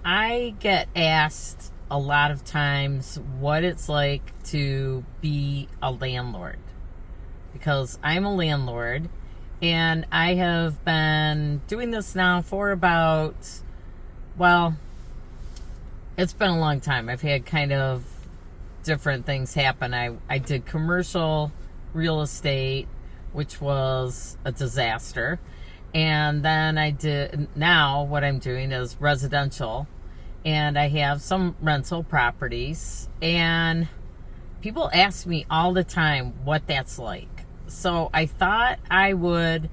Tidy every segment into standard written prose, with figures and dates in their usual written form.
I get asked a lot of times what it's like to be a landlord, because I'm a landlord and I have been doing this now for about, well, it's been a long time. I've had kind of different things happen. I did commercial real estate, which was a disaster. And then now what I'm doing is residential. And I have some rental properties. And people ask me all the time what that's like. So I thought I would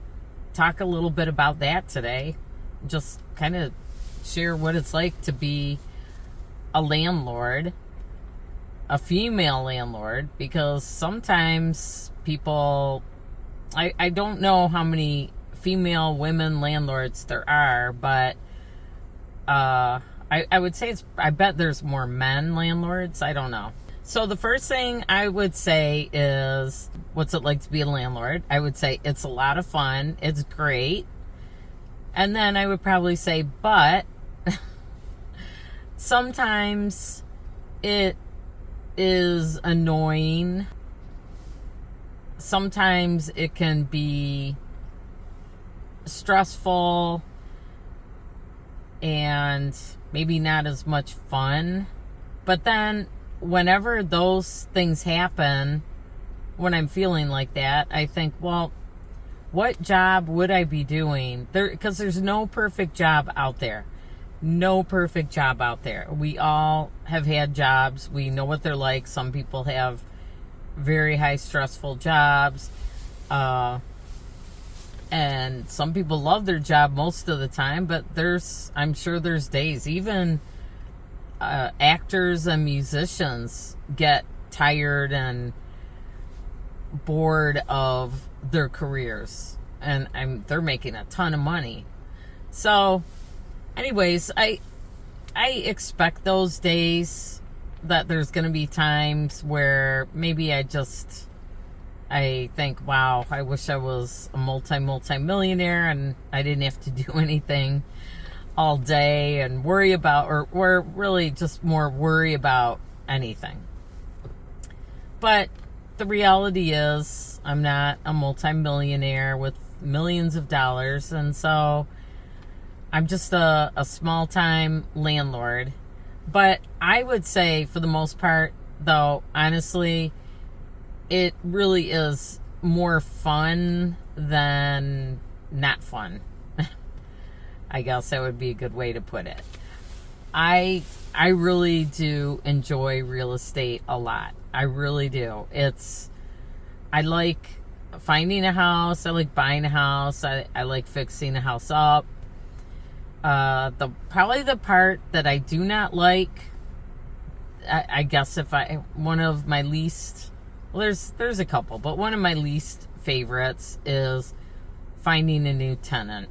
talk a little bit about that today. Just kind of share what it's like to be a landlord, a female landlord, because sometimes people, I don't know how many female women landlords there are, but I would say I bet there's more men landlords. I don't know. So the first thing I would say is, what's it like to be a landlord? I would say it's a lot of fun. It's great. And then I would probably say, but sometimes it is annoying. Sometimes it can be stressful and maybe not as much fun. But then whenever those things happen, when I'm feeling like that, I think, well, what job would I be doing? Because there's no perfect job out there. No perfect job out there. We all have had jobs. We know what they're like. Some people have very high stressful jobs. And some people love their job most of the time, but I'm sure there's days. Even actors and musicians get tired and bored of their careers. And they're making a ton of money. So anyways, I expect those days that there's going to be times where maybe I think, wow, I wish I was a multi-millionaire and I didn't have to do anything all day and worry about, or really just more worry about anything. But the reality is I'm not a multi-millionaire with millions of dollars, and so I'm just a small-time landlord. But I would say, for the most part, though, honestly, it really is more fun than not fun. I guess that would be a good way to put it. I really do enjoy real estate a lot. I really do. I like finding a house. I like buying a house. I like fixing a house up. Probably the part that I do not like, I guess one of my least, well, there's a couple, but one of my least favorites is finding a new tenant.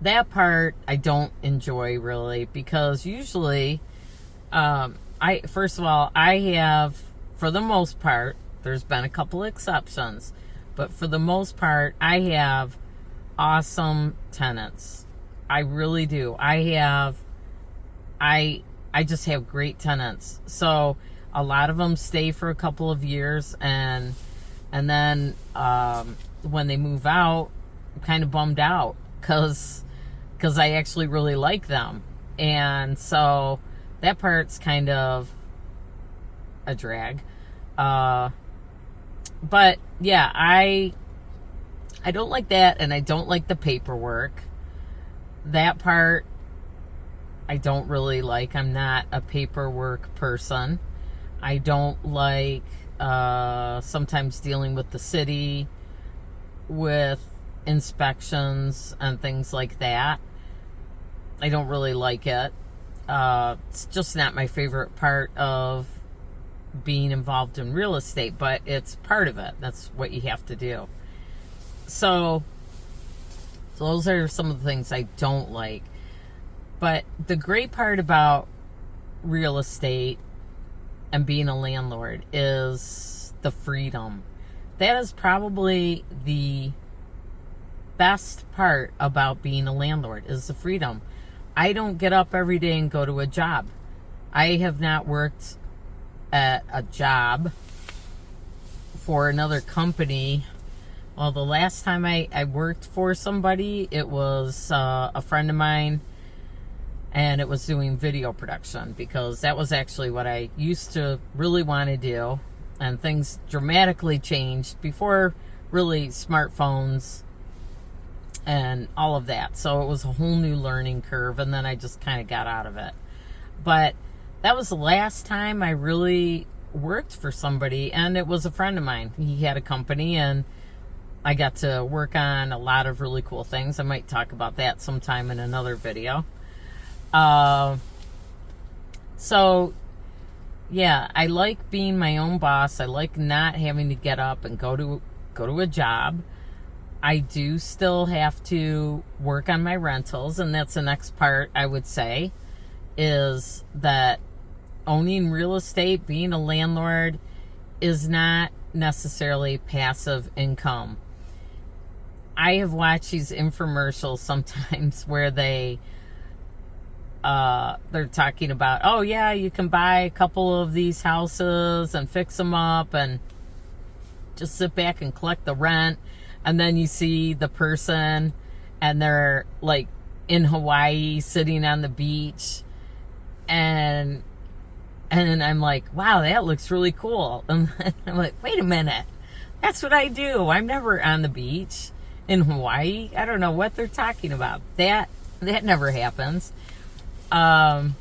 That part I don't enjoy really, because usually, first of all, I have, for the most part, there's been a couple exceptions, but for the most part, I have awesome tenants. I really do. I just have great tenants. So a lot of them stay for a couple of years, and then when they move out, I'm kind of bummed out because I actually really like them. And so that part's kind of a drag. But yeah, I don't like that, and I don't like the paperwork. That part I don't really like. I'm not a paperwork person. I don't like sometimes dealing with the city with inspections and things like that. I don't really like it. It's just not my favorite part of being involved in real estate, but it's part of it. That's what you have to do. So those are some of the things I don't like. But the great part about real estate and being a landlord is the freedom. That is probably the best part about being a landlord, is the freedom. I don't get up every day and go to a job. I have not worked at a job for another company. Well, the last time I worked for somebody, it was a friend of mine, and it was doing video production, because that was actually what I used to really want to do, and things dramatically changed before really smartphones and all of that. So it was a whole new learning curve, and then I just kind of got out of it. But that was the last time I really worked for somebody, and it was a friend of mine. He had a company, and I got to work on a lot of really cool things. I might talk about that sometime in another video. So yeah, I like being my own boss. I like not having to get up and go to a job. I do still have to work on my rentals, and that's the next part, I would say, is that owning real estate, being a landlord, is not necessarily passive income. I have watched these infomercials sometimes where they're talking about, oh yeah, you can buy a couple of these houses and fix them up and just sit back and collect the rent. And then you see the person, and they're like in Hawaii sitting on the beach, and I'm like, wow, that looks really cool. And I'm like, wait a minute, that's what I do. I'm never on the beach in Hawaii. I don't know what they're talking about. That never happens. And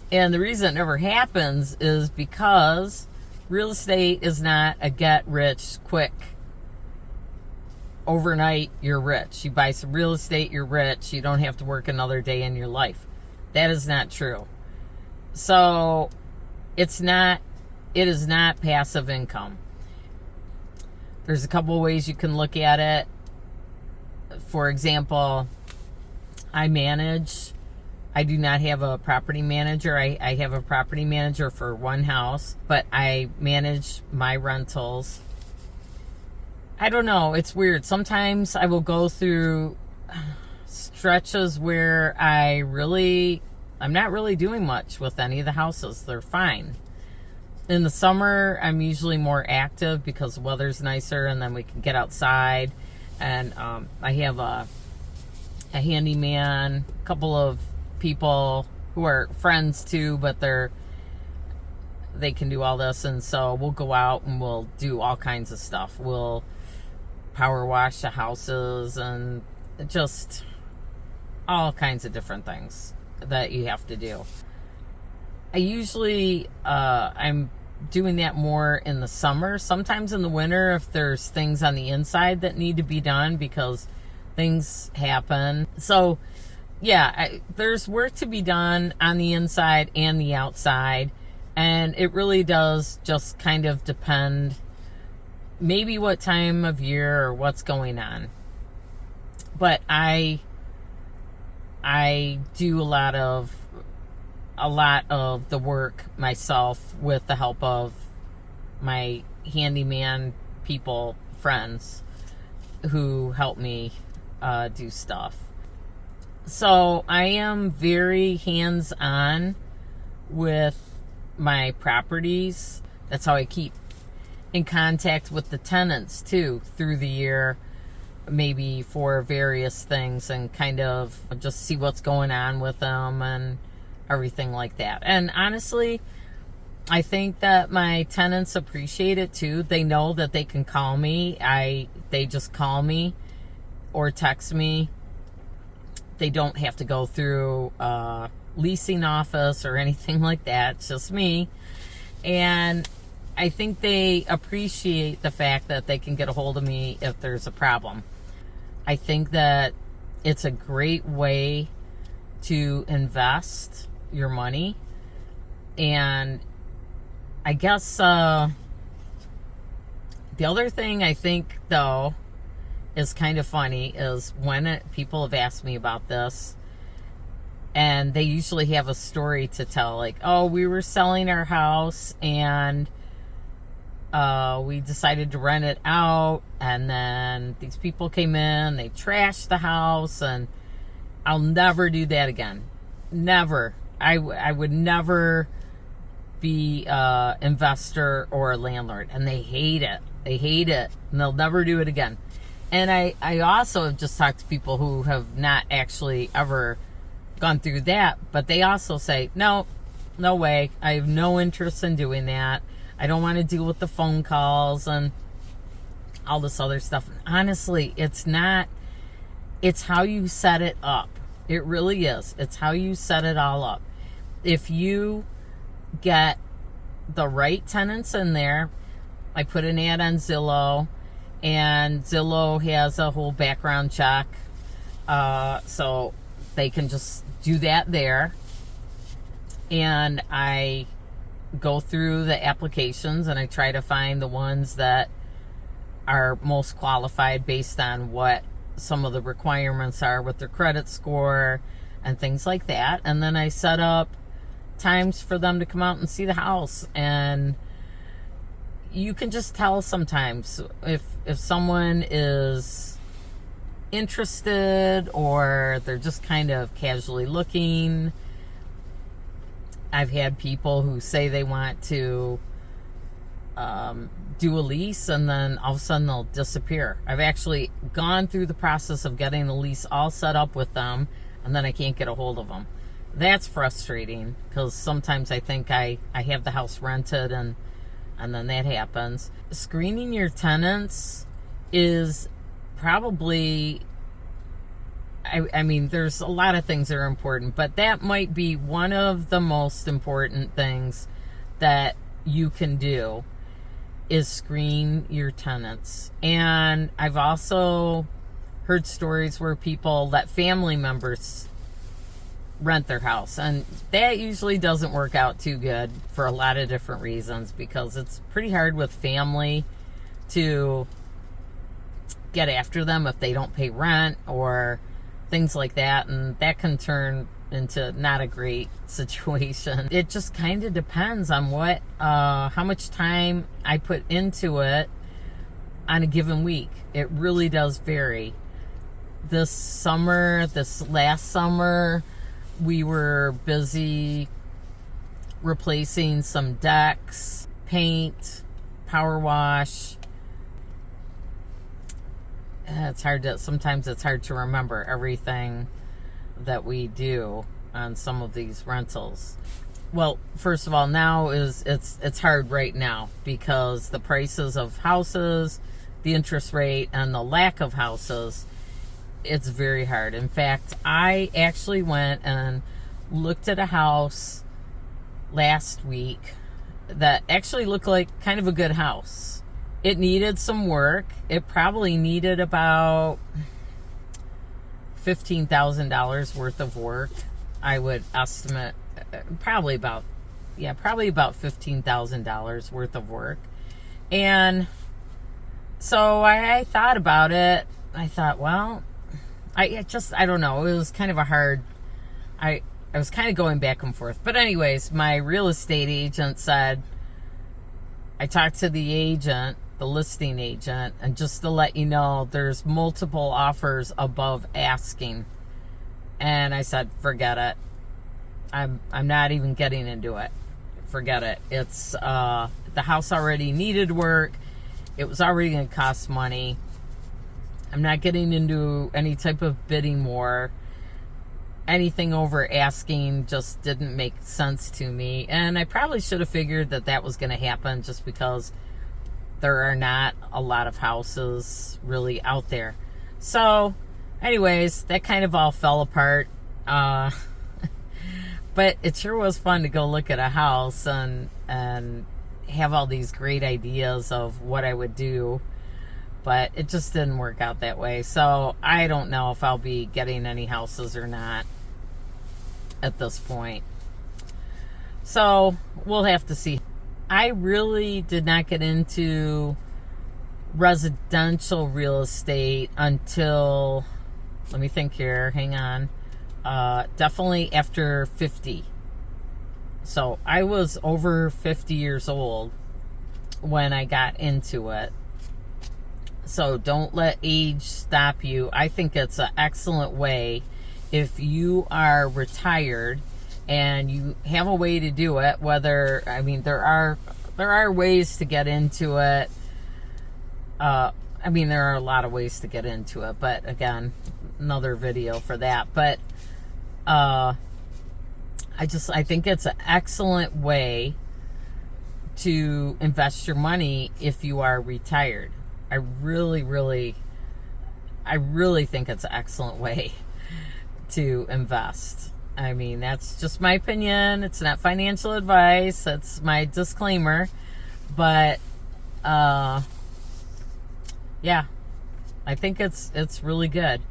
the reason it never happens is because real estate is not a get rich quick. Overnight, you're rich. You buy some real estate, you're rich. You don't have to work another day in your life. That is not true. So it is not passive income. There's a couple of ways you can look at it. For example, I do not have a property manager. I have a property manager for one house, but I manage my rentals. I don't know. It's weird. Sometimes I will go through stretches where I'm not really doing much with any of the houses. They're fine. In the summer, I'm usually more active because the weather's nicer, and then we can get outside. And I have a handyman, a couple of people who are friends too, but they can do all this, and so we'll go out and we'll do all kinds of stuff. We'll power wash the houses and just all kinds of different things that you have to do. I usually I'm doing that more in the summer. Sometimes in the winter, if there's things on the inside that need to be done, because things happen. So yeah, there's work to be done on the inside and the outside, and it really does just kind of depend maybe what time of year or what's going on. But I do a lot of the work myself with the help of my handyman friends who help me do stuff. So I am very hands-on with my properties. That's how I keep in contact with the tenants too through the year, maybe for various things, and kind of just see what's going on with them and everything like that. And honestly, I think that my tenants appreciate it too. They know that they can call me. They just call me or text me. They don't have to go through a leasing office or anything like that. It's just me. And I think they appreciate the fact that they can get a hold of me if there's a problem. I think that it's a great way to invest your money. And I guess the other thing I think, though, is kind of funny is when people have asked me about this, and they usually have a story to tell, like, oh, we were selling our house and we decided to rent it out, and then these people came in, they trashed the house, and I'll never do that again. Never. I would never be a investor or a landlord, and they hate it. They hate it, and they'll never do it again. And I also have just talked to people who have not actually ever gone through that, but they also say, no way. I have no interest in doing that. I don't want to deal with the phone calls and all this other stuff. Honestly, it's not. It's how you set it up. It really is. It's how you set it all up. If you get the right tenants in there, I put an ad on Zillow, and Zillow has a whole background check, so they can just do that there. And I go through the applications and I try to find the ones that are most qualified based on what some of the requirements are with their credit score and things like that. And then I set up times for them to come out and see the house. And you can just tell sometimes if someone is interested or they're just kind of casually looking. I've had people who say they want to do a lease, and then all of a sudden they'll disappear. I've actually gone through the process of getting the lease all set up with them, and then I can't get a hold of them. That's frustrating, because sometimes I think I have the house rented, and then that happens. Screening your tenants is probably, I mean, there's a lot of things that are important, but that might be one of the most important things that you can do, is screen your tenants. And I've also heard stories where people let family members rent their house, and that usually doesn't work out too good for a lot of different reasons, because it's pretty hard with family to get after them if they don't pay rent or things like that, and that can turn into not a great situation. It just kind of depends on what how much time I put into it on a given week. It really does vary. This last summer, we were busy replacing some decks, paint, power wash. Sometimes it's hard to remember everything that we do on some of these rentals. Well, first of all, now it's hard right now because the prices of houses, the interest rate, and the lack of houses, it's very hard. In fact, I actually went and looked at a house last week that actually looked like kind of a good house. It needed some work. It probably needed about $15,000 worth of work. I would estimate probably about $15,000 worth of work. And so I thought about it. I thought, well, I don't know. It was kind of a hard, I was kind of going back and forth. But anyways, my real estate agent said, I talked to the agent, the listing agent, and just to let you know, there's multiple offers above asking. And I said, forget it. I'm not even getting into it. Forget it. It's the house already needed work. It was already going to cost money. I'm not getting into any type of bidding war. Anything over asking just didn't make sense to me. And I probably should have figured that was going to happen, just because there are not a lot of houses really out there. So, anyways, that kind of all fell apart. But it sure was fun to go look at a house and have all these great ideas of what I would do. But it just didn't work out that way. So I don't know if I'll be getting any houses or not at this point. So we'll have to see. I really did not get into residential real estate until, let me think here, hang on, definitely after 50. So I was over 50 years old when I got into it. So don't let age stop you. I think it's an excellent way if you are retired and you have a way to do it, whether, I mean, there are ways to get into it. I mean, there are a lot of ways to get into it, but again, another video for that. But I think it's an excellent way to invest your money if you are retired. I really think it's an excellent way to invest. I mean, that's just my opinion. It's not financial advice. That's my disclaimer. But yeah, I think it's really good.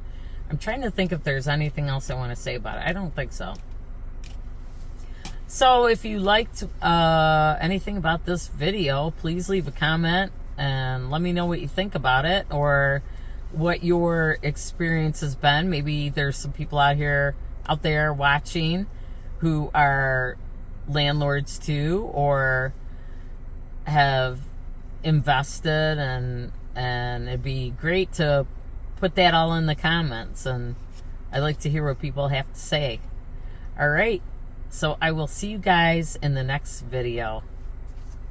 I'm trying to think if there's anything else I want to say about it. I don't think so. So if you liked anything about this video, please leave a comment and let me know what you think about it, or what your experience has been. Maybe there's some people out there watching who are landlords too, or have invested, and it'd be great to put that all in the comments, and I'd like to hear what people have to say. All right, so I will see you guys in the next video.